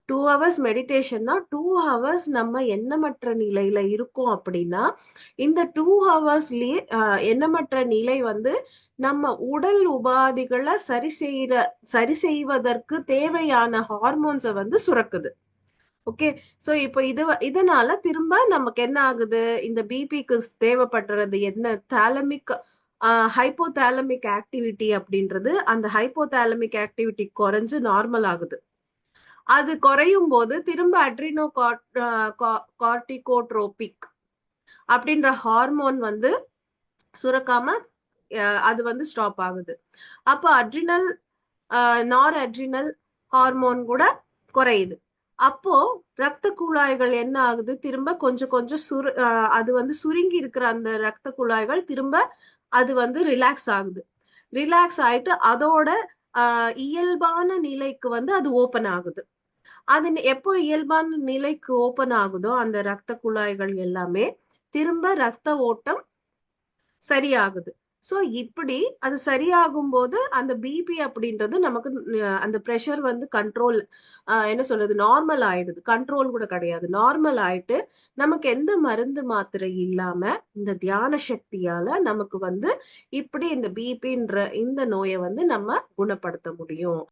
2 hours மெடிடேஷன்னா 2 hours நம்ம எண்ணமற்ற நிலையில இருக்கோம் அப்படின்னா இந்த 2 ஹவர்ஸ்லயே எண்ணமற்ற நிலை வந்து நம்ம உடல் உபாதிகளை சரி செய்வதற்கு தேவையான ஹார்மோன்ஸை வந்து சுரக்குது. ஓகே. சோ இப்போ இதனால திரும்ப நமக்கு என்ன ஆகுது, இந்த பிபிக்கு தேவைப்படுறது என்ன, தாலமிக் ஹைப்போதாலமிக் ஆக்டிவிட்டி அப்படின்றது, அந்த ஹைப்போதாலமிக் ஆக்டிவிட்டி குறைஞ்சு நார்மல் ஆகுது. அது குறையும் போது திரும்ப அட்ரினோ கார்டிகோட்ரோபிக் அப்படின்ற ஹார்மோன் வந்து சுரக்காம அது வந்து ஸ்டாப் ஆகுது. அப்போ அட்ரினல் நார் அட்ரினல் ஹார்மோன் கூட குறையுது. அப்போ ரத்த குழாய்கள் என்ன ஆகுது, திரும்ப கொஞ்சம் கொஞ்சம் அது வந்து சுருங்கி இருக்கிற அந்த ரத்த குழாய்கள் திரும்ப அது வந்து ரிலாக்ஸ் ஆகுது. ரிலாக்ஸ் ஆயிட்டு அதோட இயல்பான நிலைக்கு வந்து அது ஓபன் ஆகுது. அது எப்போ இயல்பான நிலைக்கு ஓபன் ஆகுதோ அந்த ரத்த குழாய்கள் எல்லாமே திரும்ப ரத்த ஓட்டம் சரியாகுது. சோ இப்படி அது சரியாகும் போது அந்த பிபி அப்படின்றது நமக்கு அந்த பிரஷர் வந்து கண்ட்ரோல் என்ன சொல்றது, நார்மல் ஆயிடுது. கண்ட்ரோல் கூட கிடையாது, நார்மல் ஆயிட்டு நமக்கு எந்த மருந்து மாத்திரை இல்லாம இந்த தியான சக்தியால நமக்கு வந்து இப்படி இந்த பிபின்ற இந்த நோயை வந்து நம்ம குணப்படுத்த முடியும்.